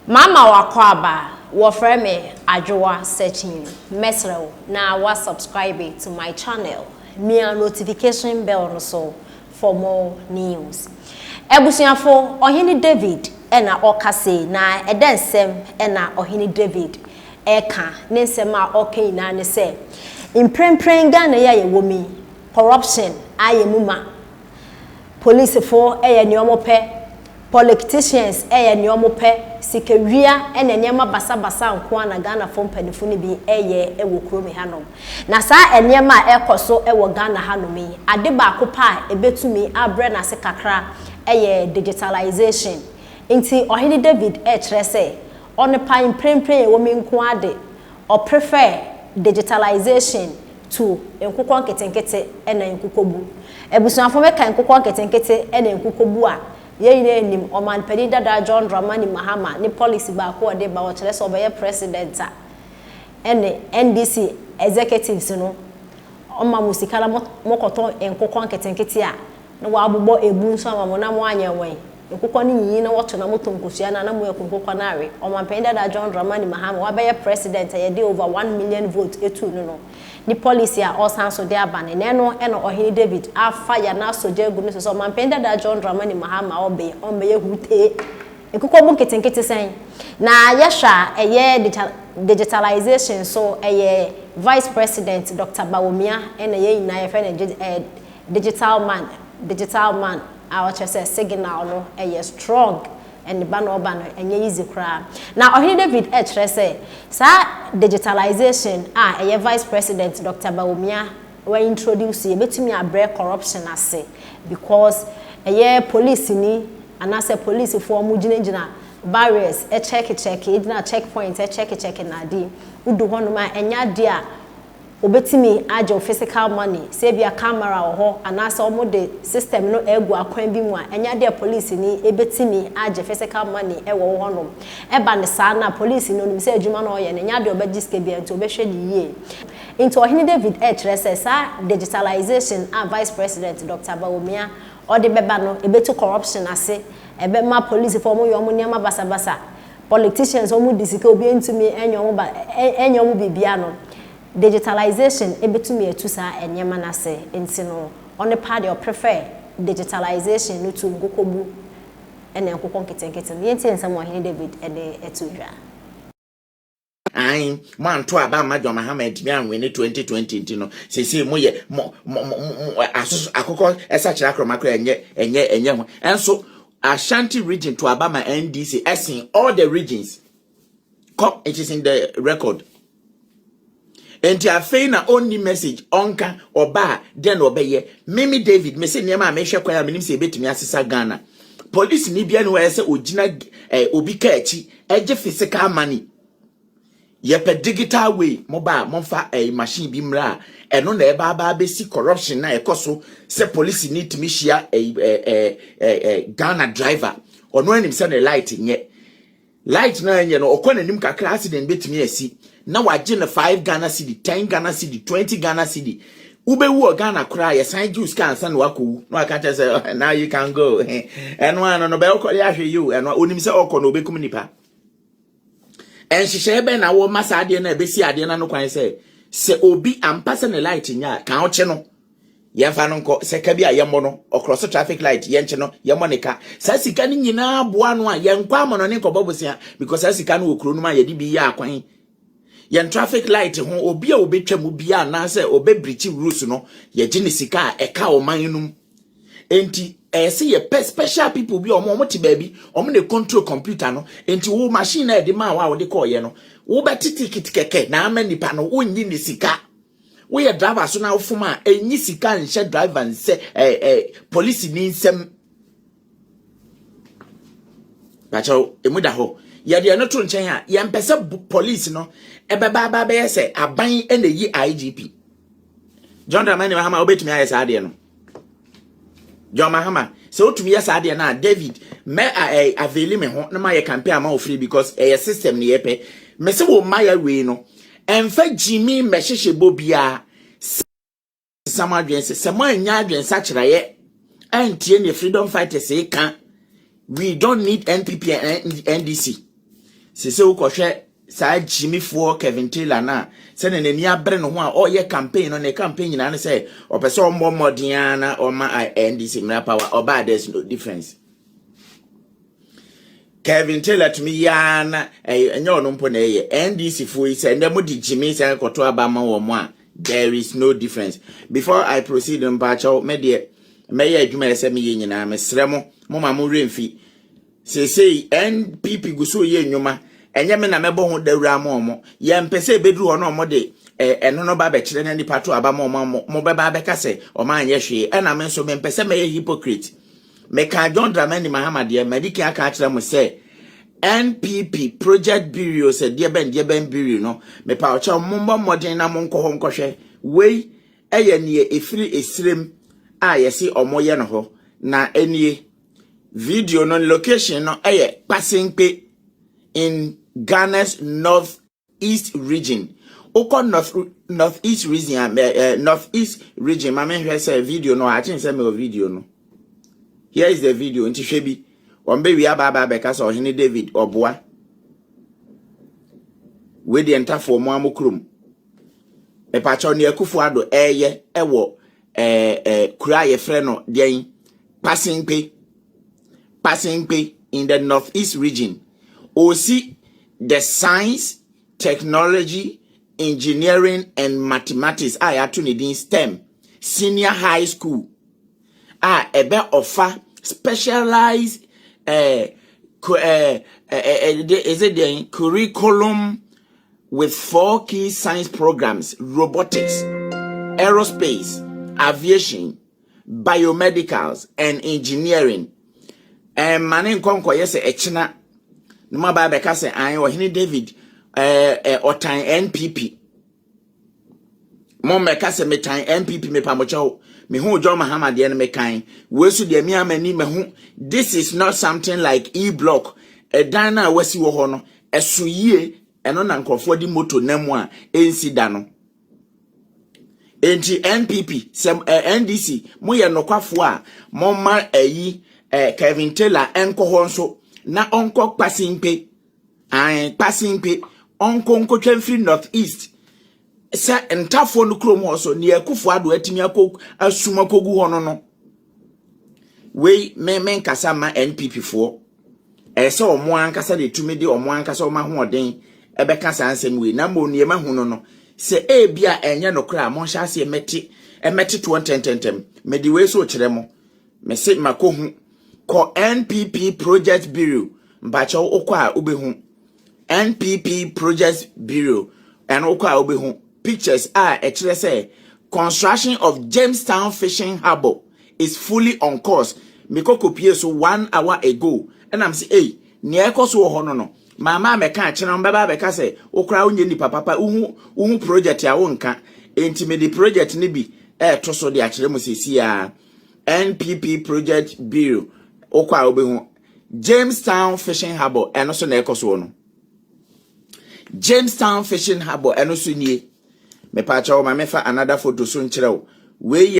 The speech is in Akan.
Mama wakwaba wofre me adwoa searching mesrew na wa subscribe to my channel me a notification bell no so for more news. Ebusuafo Ohene David ena okase na edensem ena Ohene David eka ne nsem a okai na ne se imprempren Ghana ya ye womi corruption ayemuma police for eye ne omope politicians ne omope sikewia ene niema basa nko na Ghana fo mpanifo ne bi ewo kromi hanom na saa eniema ekoso ewo Ghana hanomi ade ba akopa ebetumi abre na se kakra digitalization inti Ohene David kire se on pa imprempren wo mi nko ade or prefer digitalization to Nkoko Nketenkete ena Nkoko bu ebusuafo meka Nkoko Nketenkete ena Nkoko bu a ye nim oman pedi dada John Dramani Mahama ni policy ba ko de ba wo kire se obeye president a ene NDC executives no oma musikala mokoto Nkoko Nketenkete a na wa abobọ ebu nso amamo na mo anya wen Nkoko ni yin na woto na moto nkosua na mo Nkoko na awe oman pedi dada John Dramani Mahama wa beye president ye de over 1 million vote etu no ni policy a osanso de abane na no eno Ohene David afa ya na soje gu no so man penda da John Dramani Mahama obe ye hute Nkoko bu Nketenkete sen na yesha digitalization so vice president Dr. Bawumia ena ye ina ye fe digital man our chese signal no strong and the ban enye easy kra na Ohene David kire se sa digitalization vice president Dr. Bawumia we introduce ye betumi abre corruption ase because police ni anase police for mu ginagina barriers check idina checkpoint check na di udu hono ma enya dia obetimi ajo physical money say bia camera ho anase omo de system no egu akwan bi mu a enya de police ni ebetimi aje physical money ewo ho no eba ne sa na police no nim say adwuma no ye ne nya de obagiske bia nti obehwe ni ye into Ohene David kire se sa digitalization vice president Dr. Bawumia ode beba no ebetu corruption ase ebe ma police for mo yo mo niam basa politicians omo disike obi ntumi enyo bibia no digitalization ebetumi etusa enyema na se ntino on part of prefer digitalization no to Nkoko bu ene Nkoko Nketenkete yenti nsam Ohene David ede etudwa ai man to aba ma John Mahama edimi anwe ne 2020 ntino sese mo ye asoso akoko esachira kromakro enye ho enso Ashanti region to Abama NDC as in all the regions it is in the record. And you are saying only message onka oba then obeye Mimi David me say niema me hwe kwa me say betumi asesa Ghana police ni bia no we say ogina obi ka achi eje physical money ye pe digital way mobile monfa machine bi mra eno na eba ba be si corruption na ekoso say police need to share Ghana driver ono anim say na light nye light na nye no okọ nanim kakra accident betumi asi na waje na 5 Ghana cedi 10 Ghana cedi 20 Ghana cedi ube wu Ghana kra ye sign juice kan san wakowu no aka tell say now you can go and one no be okọ ya hwe you and onim say okọ no obekum nipa en hihye be na wo masa ade na be si ade na no kwan say se obi ampasa na light nya kan oche no ye fa no nko se ka bi a ye mo no across traffic light ye nche no ye mo nika sa sika ni nyina aboa no a ye nkwa mo no ne ko bobosia because sa sika no okuro no ma ye di bi ya akwan yen traffic light ho obi a obetwa mu bia na se obebreach rules no ye gine sika e ka o man num enti say ye special people bi omo ti ba bi omo ne control computer no enti wo machine na e de ma wa de call ye no wo betiti kitikeke na ama nipa no wonyi ni sika wo ye driver so na ofuma enyi sika nche driver nse police ni nsem bacho emuda ho ya de no to nchen a ye mpese police no ebeba ba be se aban ene yi IGP John Dramani Mahama obetumi ayesa ade no John Mahama so otumi yesa ade na David me aveli me ho na ma ye campaign ama ofree because system ne yepe me se wo ma ya we no emfa Jimmy mehhehye bobia samadwen se mo anya adwen sa kira ye antie ne freedom fighters e kan we don't need NPP and NDC sese ukɔhwɛ saa Jimmy for Kevin Taylor na se ne nani abre no ho a ɔyɛ campaign no ne campaign nyina ne se ɔpɛ sɛ ɔmmɔ mmɔden na ɔma NDC mra power ɔba there's no difference. Kevin Taylor to me yana enye ono mpo na eye NDC fo yi se ndemo di Jimmy se koto abama wo mo a there is no difference. Before I proceed in bacho me de me ye adwuma ese me ye nyina me srɛ mo ma mo remfi sei NPP guso ye nnwuma enye me na mebɔ ho dawura mo ye mpese beduru ho no mo de eno no ba be kyerɛ na nipa to abama mo beba be ka se o ma anye hwe na me nso me mpese me ye hypocrite. Meka John Dramani Mahama de mediki aka akira mo say NPP project bureau say de ben bureau no me pa ocha mombo modern na monko ho nkohwe we eye ne efiri esrem a yesi omoye no ho na enie video no location no eye Pasingpe in Ghana's northeast region oko northeast region northeast region ma me hwe say video no a chin say me video no. Here is the video. Nti hwebi. Ombe wi aba beka so Ohene David Oboa. We de entafo mo amokrom. E pa cho ne Akufo-Addo eye ewo kura ye frɛ no den Pasingpe in the northeast region. Osi the science, technology, engineering and mathematics to ne din STEM senior high school. Ebe offer specialized curriculum with 4 key science programs: robotics, aerospace, aviation, biomedicals, and engineering. Mane Nkoko yes echina no ma ba beka se an Ohene David otan NPP mo meka se metan NPP me pamocho me hu John Mahama de no mekan we su de mi amani me hu. This is not something like e-block dan na wasi wo ho no eso yie eno na nkrofo di moto namu a ensi da no enti NPP sem NDC mo ye nokwafo a mo ma Kevin Taylor enko ho nso na onko Pasingpe onko nkotwa free northeast sa entafo no krom ho so ne Akufo-Addo atimi asuma kogu ho no we men kasa ma NPP fo se omo ankasa de tumi de omo ankasa oma hoden ebe kasa ansem we na mo niema hu no se bia enye no kra mo hya se emeti 2010 me di we so kire mo me se makohu ko NPP project bureau mbacha okwa obehu NPP project bureau and okwa obehu pictures actually say construction of Jamestown fishing harbor is fully on course. Nkoko pie so 1 hour ago and I'm say hey ne ekoso ho no mama meka akira mbaba beka say okra onye ni papa uhu project ya wonka enti me the project ni bi to so de akire mo sesi a NPP project bureau okwa obehu Jamestown fishing harbor eno so na ekoso no Jamestown fishing harbor eno so nie me pa cha o ma me fa another photo so nkyerɛ we